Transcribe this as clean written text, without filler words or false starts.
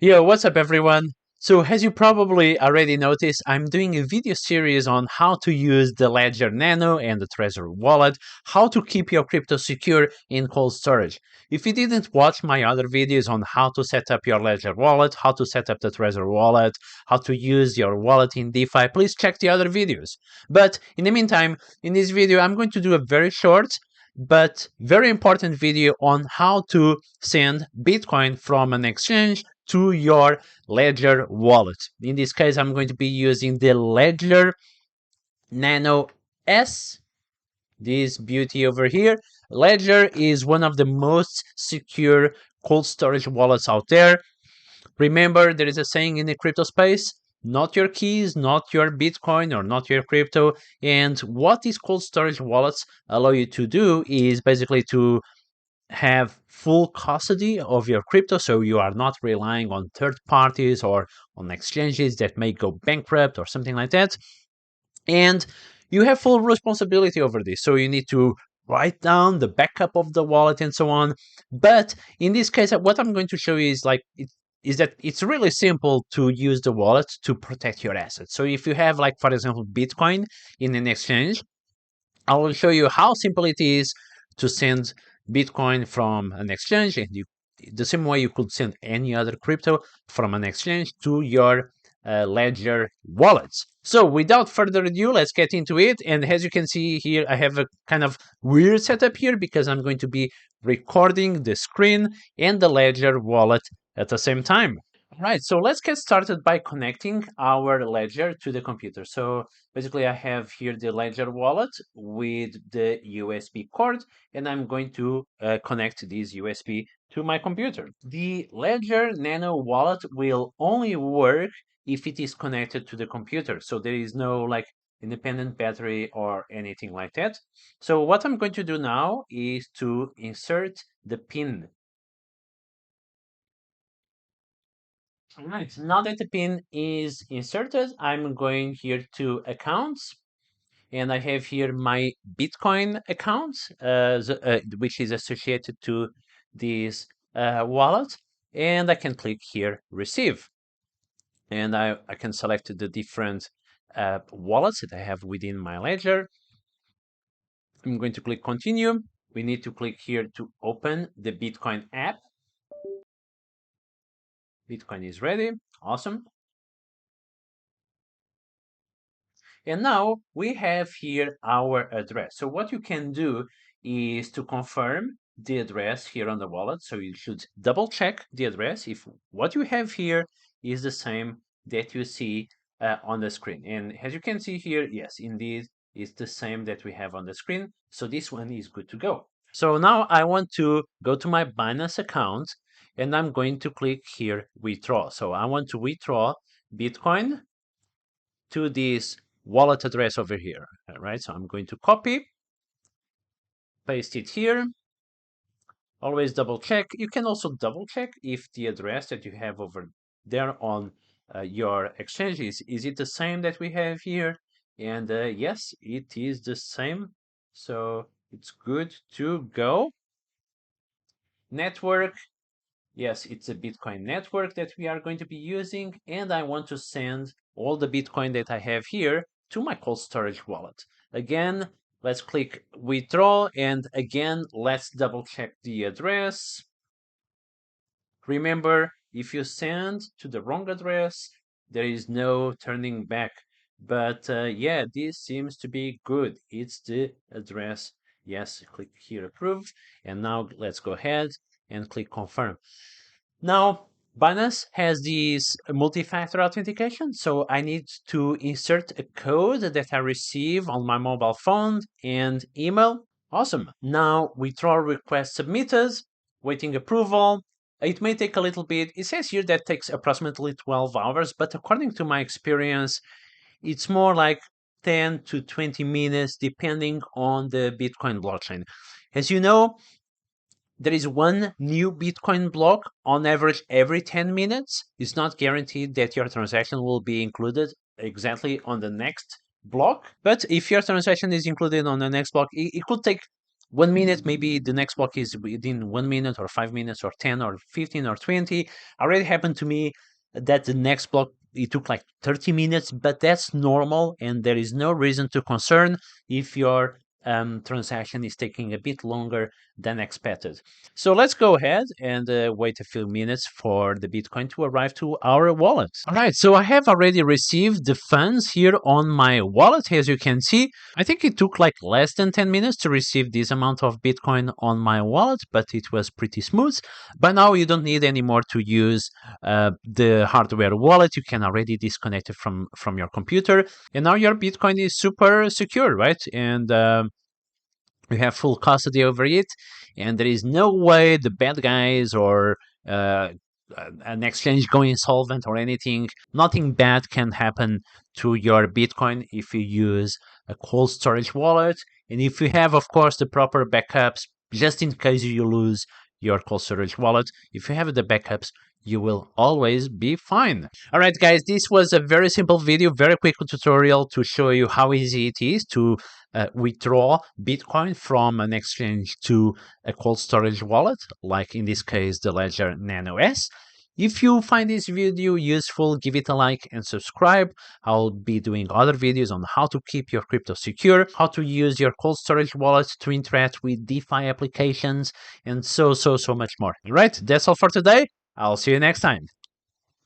Yo, what's up everyone? So as you probably already noticed, I'm doing a video series on how to use the Ledger Nano and the Trezor wallet, how to keep your crypto secure in cold storage. If you didn't watch my other videos on how to set up your Ledger wallet, how to set up the Trezor wallet, how to use your wallet in DeFi, please check the other videos. But in the meantime, in this video, I'm going to do a very short but very important video on how to send Bitcoin from an exchange to your Ledger wallet. In this case, I'm going to be using the Ledger Nano S, this beauty over here. Ledger is one of the most secure cold storage wallets out there. Remember, there is a saying in the crypto space, not your keys, not your Bitcoin, or not your crypto. And what these cold storage wallets allow you to do is basically to have full custody of your crypto, so you are not relying on third parties or on exchanges that may go bankrupt or something like that. And you have full responsibility over this, so you need to write down the backup of the wallet and so on. But in this case, what I'm going to show you is that it's really simple to use the wallet to protect your assets. So if you have, like, for example, Bitcoin in an exchange, I will show you how simple it is to send Bitcoin from an exchange, and the same way you could send any other crypto from an exchange to your Ledger wallets. So without further ado, let's get into it. And as you can see here, I have a kind of weird setup here because I'm going to be recording the screen and the Ledger wallet at the same time. Right, so let's get started by connecting our Ledger to the computer. So basically I have here the Ledger wallet with the USB cord, and I'm going to connect this USB to my computer. The Ledger Nano wallet will only work if it is connected to the computer. So there is no like independent battery or anything like that. So what I'm going to do now is to insert the pin. All right, now that the pin is inserted, I'm going here to accounts, and I have here my Bitcoin account, which is associated to this wallet, and I can click here receive, and I can select the different wallets that I have within my ledger. I'm going to click continue. We need to click here to open the Bitcoin app. Bitcoin is ready. Awesome. And now we have here our address. So what you can do is to confirm the address here on the wallet. So you should double check the address if what you have here is the same that you see on the screen. And as you can see here, yes, indeed, it's the same that we have on the screen. So this one is good to go. So now I want to go to my Binance account, and I'm going to click here withdraw. So I want to withdraw Bitcoin to this wallet address over here, right? So I'm going to copy, paste it here. Always double check. You can also double check if the address that you have over there on your exchange is it the same that we have here? And yes, it is the same. So it's good to go. Network. Yes, it's a Bitcoin network that we are going to be using, and I want to send all the Bitcoin that I have here to my cold storage wallet. Again, let's click withdraw, and again, let's double check the address. Remember, if you send to the wrong address, there is no turning back. But yeah, this seems to be good. It's the address. Yes, click here approve, and now let's go ahead and click confirm. Now, Binance has this multi-factor authentication, so I need to insert a code that I receive on my mobile phone and email. Awesome. Now, withdrawal request submitted, waiting approval. It may take a little bit. It says here that takes approximately 12 hours, but according to my experience, it's more like 10 to 20 minutes depending on the Bitcoin blockchain. As you know, there is one new Bitcoin block on average every 10 minutes. It's not guaranteed that your transaction will be included exactly on the next block. But if your transaction is included on the next block, it could take 1 minute, maybe the next block is within 1 minute or 5 minutes or 10 or 15 or 20. Already happened to me that the next block it took like 30 minutes, but that's normal and there is no reason to concern if your transaction is taking a bit longer than expected. So let's go ahead and wait a few minutes for the Bitcoin to arrive to our wallet. All right, so I have already received the funds here on my wallet, as you can see. I think it took like less than 10 minutes to receive this amount of Bitcoin on my wallet, but it was pretty smooth. By now, you don't need anymore to use the hardware wallet. You can already disconnect it from your computer. And now your Bitcoin is super secure, right? And you have full custody over it, and there is no way the bad guys or uh, an exchange going insolvent or anything. Nothing bad can happen to your Bitcoin if you use a cold storage wallet, and if you have, of course, the proper backups, just in case you lose your cold storage wallet. If you have the backups, you will always be fine. All right, guys, this was a very simple video, very quick tutorial to show you how easy it is to withdraw Bitcoin from an exchange to a cold storage wallet, like in this case, the Ledger Nano S. If you find this video useful, give it a like and subscribe. I'll be doing other videos on how to keep your crypto secure, how to use your cold storage wallet to interact with DeFi applications, and so much more. All right, that's all for today. I'll see you next time.